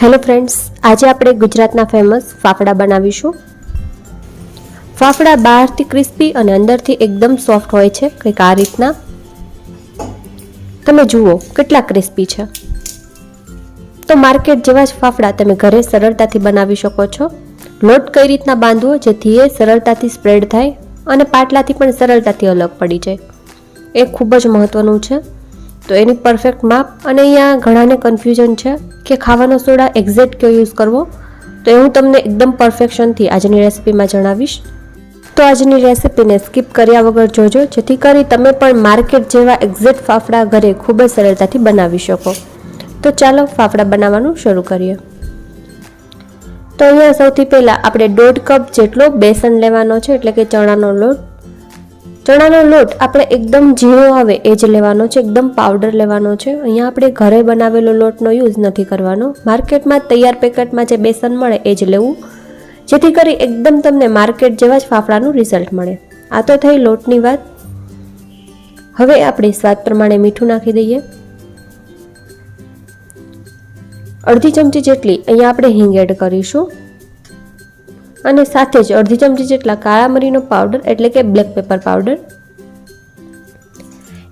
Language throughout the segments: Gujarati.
હેલો ફ્રેન્ડ્સ, આજે આપણે ગુજરાતના ફેમસ ફાફડા બનાવીશું. ફાફડા બહારથી ક્રિસ્પી અને અંદરથી એકદમ સોફ્ટ હોય છે, કંઈક આ રીતના. તમે જુઓ કેટલા ક્રિસ્પી છે. તો માર્કેટ જેવા જ ફાફડા તમે ઘરે સરળતાથી બનાવી શકો છો. લોટ કઈ રીતના બાંધવો જેથી એ સરળતાથી સ્પ્રેડ થાય અને પાટલાથી પણ સરળતાથી અલગ પડી જાય, એ ખૂબ જ મહત્વનું છે. તો એની પરફેક્ટ માપ. અને અહીંયા ઘણાને કન્ફ્યુઝન છે કે ખાવાનો સોડા એક્ઝેક્ટ કયો યુઝ કરવો, તો એ હું તમને એકદમ પરફેક્શનથી આજની રેસિપીમાં જણાવીશ. તો આજની રેસિપીને સ્કીપ કર્યા વગર જોજો, જેથી કરી તમે પણ માર્કેટ જેવા એક્ઝેક્ટ ફાફડા ઘરે ખૂબ જ સરળતાથી બનાવી શકો. તો ચાલો ફાફડા બનાવવાનું શરૂ કરીએ. તો અહીંયા સૌથી પહેલાં આપણે 1.5 કપ જેટલો બેસન લેવાનો છે, એટલે કે ચણાનો લોટ. ચણાનો લોટ આપણે એકદમ ઝીણો આવે એ જ લેવાનો છે, એકદમ પાવડર લેવાનો છે. અહીંયા આપણે ઘરે બનાવેલો લોટનો યુઝ નથી કરવાનો. માર્કેટમાં તૈયાર પેકેટમાં જે બેસન મળે એ જ લેવું, જેથી કરી એકદમ તમને માર્કેટ જેવા જ ફાફડાનું રિઝલ્ટ મળે. આ તો થઈ લોટની વાત. હવે આપણે સ્વાદ પ્રમાણે મીઠું નાખી દઈએ. અડધી ચમચી જેટલી અહીંયા આપણે હિંગ એડ કરીશું, અને સાથે જ અડધી ચમચી જેટલા કાળા મરીનો પાવડર એટલે કે બ્લેક પેપર પાવડર.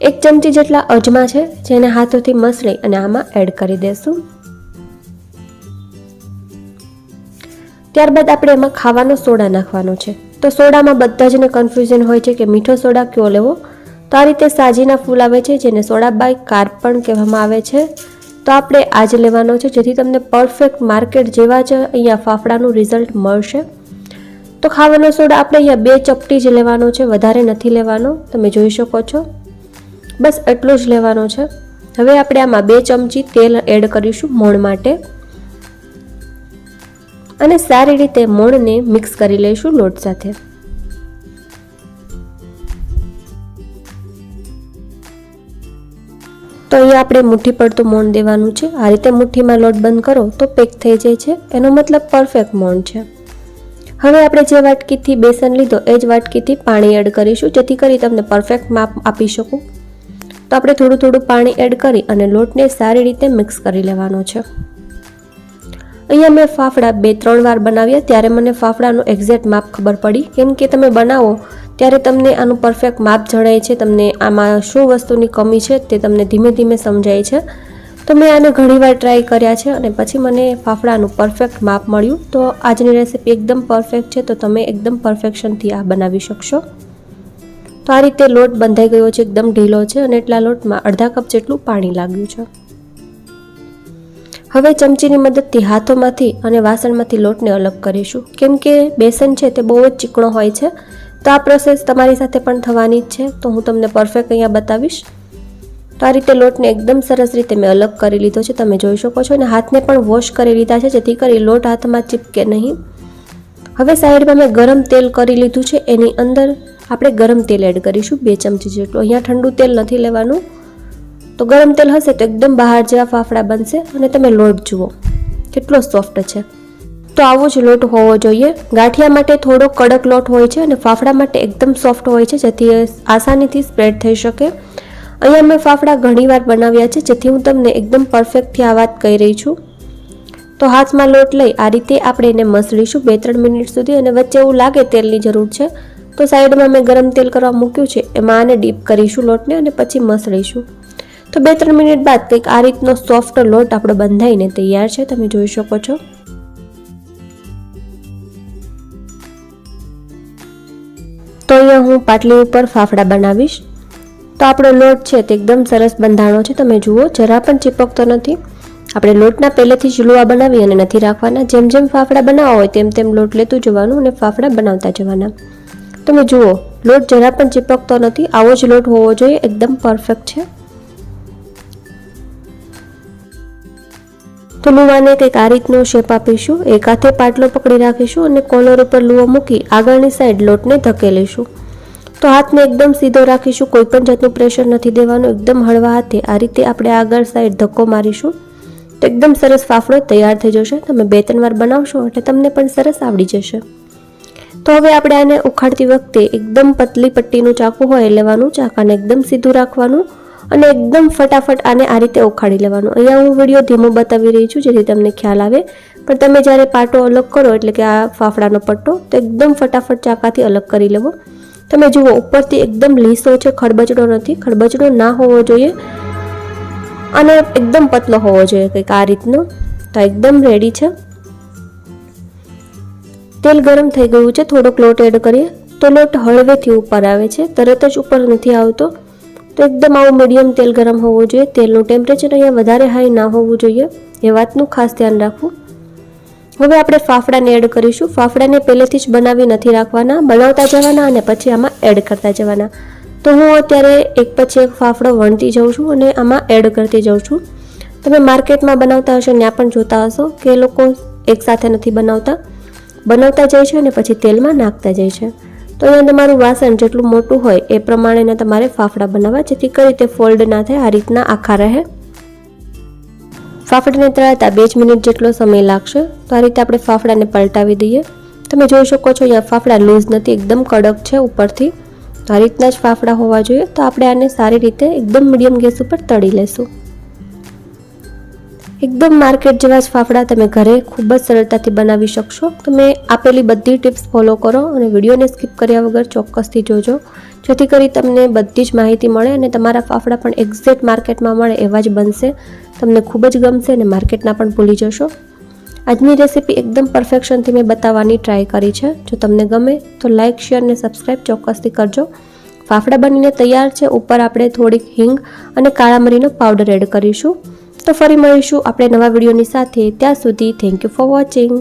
1 ચમચી જેટલા અજમા છે, જેને હાથોથી મસળી અને આમાં એડ કરી દેશું. ત્યારબાદ આપણે એમાં ખાવાનો સોડા નાખવાનો છે. તો સોડામાં બધા જને કન્ફ્યુઝન હોય છે કે મીઠો સોડા કયો લેવો. તો આ રીતે સાજીના ફૂલ આવે છે, જેને સોડા બાય કાર્બ પણ કહેવામાં આવે છે. તો આપણે આ જ લેવાનો છે, જેથી તમને પરફેક્ટ માર્કેટ જેવા જ અહીંયા ફાફડાનું રિઝલ્ટ મળશે. તો ખાવાનો સોડા આપણે અહીંયા 2 ચપટી જ લેવાનો છે, વધારે નથી લેવાનો. તમે જોઈ શકો છો, બસ એટલો જ લેવાનો છે. હવે આપણે આમાં 2 ચમચી તેલ એડ કરીશું મોણ માટે, અને સારી રીતે મોણને મિક્સ કરી લઈશું લોટ સાથે. તો અહીંયા આપણે મુઠ્ઠી પડતું મોણ દેવાનું છે. આ રીતે મુઠ્ઠીમાં લોટ બંધ કરો તો પેક થઈ જાય છે, એનો મતલબ પરફેક્ટ મોણ છે. હવે આપણે જે વાટકીથી બેસન લીધો એ જ વાટકીથી પાણી એડ કરીશું, જેથી કરી તમને પરફેક્ટ માપ આપી શકું. તો આપણે થોડું થોડું પાણી એડ કરી અને લોટને સારી રીતે મિક્સ કરી લેવાનો છે. અહીંયા મેં ફાફડા 2-3 વાર બનાવ્યા, ત્યારે મને ફાફડાનું એક્ઝેક્ટ માપ ખબર પડી. કેમ કે તમે બનાવો ત્યારે તમને આનું પરફેક્ટ માપ જણાય છે, તમને આમાં શું વસ્તુની કમી છે તે તમને ધીમે ધીમે સમજાય છે. તો મેં આને ઘણીવાર ટ્રાય કર્યા છે અને પછી મને ફાફડાનું પરફેક્ટ માપ મળ્યું. તો આજની રેસિપી એકદમ પરફેક્ટ છે, તો તમે એકદમ પરફેક્શનથી આ બનાવી શકશો. તો આ રીતે લોટ બંધાઈ ગયો છે, એકદમ ઢીલો છે, અને એટલા લોટમાં અડધા કપ જેટલું પાણી લાગ્યું છે. હવે ચમચીની મદદથી હાથોમાંથી અને વાસણમાંથી લોટને અલગ કરીશું, કેમ કે બેસન છે તે બહુ જ ચીકણો હોય છે. તો આ પ્રોસેસ તમારી સાથે પણ થવાની જ છે, તો હું તમને પરફેક્ટ અહીંયા બતાવીશ. તો આ રીતે લોટને એકદમ સરસ રીતે મેં અલગ કરી લીધો છે, તમે જોઈ શકો છો. અને હાથને પણ વોશ કરી લીધા છે, જેથી કરી લોટ હાથમાં ચીપકે નહીં. હવે સાઈડમાં મેં ગરમ તેલ કરી લીધું છે, એની અંદર આપણે ગરમ તેલ એડ કરીશું 2 ચમચી જેટલું. અહીંયા ઠંડુ તેલ નથી લેવાનું. તો ગરમ તેલ હશે તો એકદમ બહાર જેવા ફાફડા બનશે. અને તમે લોટ જુઓ કેટલો સોફ્ટ છે. તો આવો જ લોટ હોવો જોઈએ. ગાંઠિયા માટે થોડો કડક લોટ હોય છે અને ફાફડા માટે એકદમ સોફ્ટ હોય છે, જેથી આસાનીથી સ્પ્રેડ થઈ શકે. અહીંયા મેં ફાફડા ઘણીવાર બનાવ્યા છે, જેથી હું તમને એકદમ પરફેક્ટથી આ વાત કહી રહી છું. તો હાથમાં લોટ લઈ આ રીતે આપણે એને મસળીશું 2-3 મિનિટ સુધી. અને વચ્ચે એવું લાગે તેલની જરૂર છે તો સાઈડમાં મેં ગરમ તેલ કરવા મૂક્યું છે, એમાં આને ડીપ કરીશું લોટને, અને પછી મસળીશું. તો 2-3 મિનિટ બાદ કંઈક આ રીતનો સોફ્ટ લોટ આપણો બંધાઈને તૈયાર છે, તમે જોઈ શકો છો. તો અહીંયા હું પાટલી ઉપર ફાફડા બનાવીશ. તો આપણો લોટ છે તે એકદમ સરસ બંધાણો છે, તમે જુઓ જરા પણ ચીપકતો નથી. આપણે લોટના પહેલેથી જ લુવા બનાવી અને નથી રાખવાના. જેમ જેમ ફાફડા બનાવવા હોય તેમ તેમ લોટ લેતું જવાનું અને ફાફડા બનાવતા જવાના. તમે જુઓ લોટ જરા પણ ચીપકતો નથી. આવો જ લોટ હોવો જોઈએ, એકદમ પરફેક્ટ છે. તો લુવાને કંઈક આ રીતનો શેપ આપીશું. એક હાથે પાટલો પકડી રાખીશું અને કોલર ઉપર લુવો મૂકી આગળની સાઈડ લોટને ધકેલીશું. તો હાથને એકદમ સીધો રાખીશું, કોઈ પણ જાતનું પ્રેશર નથી દેવાનું. એકદમ હળવા હાથે આ રીતે આપણે આગળ સાઈડ ધક્કો મારીશું તો એકદમ સરસ ફાફડો તૈયાર થઈ જશે. તમે 2-3 વાર બનાવશો એટલે તમને પણ સરસ આવડી જશે. તો હવે આપણે આને ઉખાડતી વખતે એકદમ પતલી પટ્ટીનું ચાકુ હોય લેવાનું, ચાકાને એકદમ સીધું રાખવાનું અને એકદમ ફટાફટ આને આ રીતે ઉખાડી લેવાનું. અહીંયા હું વિડીયો ધીમો બતાવી રહી છું જેથી તમને ખ્યાલ આવે, પણ તમે જ્યારે પાટો અલગ કરો એટલે કે આ ફાફડાનો પટ્ટો તો એકદમ ફટાફટ ચાકાથી અલગ કરી લેવો. તમે જુઓ ઉપરથી એકદમ લીસો છે, ખડબચડો નથી. ખડબચડો ના હોવો જોઈએ અને એકદમ પતલો હોવો જોઈએ કંઈક આ રીતનો. તો એકદમ રેડી છે. તેલ ગરમ થઈ ગયું છે, થોડોક લોટ એડ કરીએ તો લોટ હળવેથી ઉપર આવે છે, તરત જ ઉપર નથી આવતો. તો એકદમ આવું મીડિયમ તેલ ગરમ હોવું જોઈએ. તેલનું ટેમ્પરેચર અહીંયા વધારે હાઈ ના હોવું જોઈએ, એ વાતનું ખાસ ધ્યાન રાખવું. હવે આપણે ફાફડાને એડ કરીશું. ફાફડાને પહેલેથી જ બનાવી નથી રાખવાના, બનાવતા જવાના અને પછી આમાં એડ કરતા જવાના. તો હું અત્યારે એક પછી એક ફાફડો વણતી જાઉં છું અને આમાં એડ કરતી જાઉં છું. તમે માર્કેટમાં બનાવતા હશો ત્યાં પણ જોતા હશો કે એ લોકો એકસાથે નથી બનાવતા જાય છે અને પછી તેલમાં નાખતા જાય છે. તો અહીંયા તમારું વાસણ જેટલું મોટું હોય એ પ્રમાણેના તમારે ફાફડા બનાવવા, જેથી કરી તે ફોલ્ડ ના થાય, આ રીતના આખા રહે. ફાફડાને તળાતા 2 મિનિટ જેટલો સમય લાગશે. તો આ રીતે આપણે ફાફડાને પલટાવી દઈએ. તમે જોઈ શકો છો અહીંયા ફાફડા લૂઝ નથી, એકદમ કડક છે ઉપરથી. તો આ રીતના જ ફાફડા હોવા જોઈએ. તો આપણે આને સારી રીતે એકદમ મીડિયમ ગેસ ઉપર તળી લેશું. એકદમ માર્કેટ જેવા જ ફાફડા તમે ઘરે ખૂબ જ સરળતાથી બનાવી શકશો. તમે આપેલી બધી ટિપ્સ ફોલો કરો અને વિડીયોને સ્કીપ કર્યા વગર ચોક્કસથી જોજો, જેથી કરી તમને બધી જ માહિતી મળે અને તમારા ફાફડા પણ એક્ઝેક્ટ માર્કેટમાં મળે એવા જ બનશે. તમને ખૂબ જ ગમશે અને માર્કેટના પણ ભૂલી જશો. આજની રેસીપી એકદમ પરફેક્શનથી મેં બતાવવાની ટ્રાય કરી છે. જો તમને ગમે તો લાઇક, શેર અને સબસ્ક્રાઈબ ચોક્કસથી કરજો. ફાફડા બનીને તૈયાર છે. ઉપર આપણે થોડીક હિંગ અને કાળા મરીનો પાવડર એડ કરીશું. તો ફરી મળીશું આપણે નવા વિડીયોની સાથે. ત્યાં સુધી થેન્ક યુ ફોર વોચિંગ.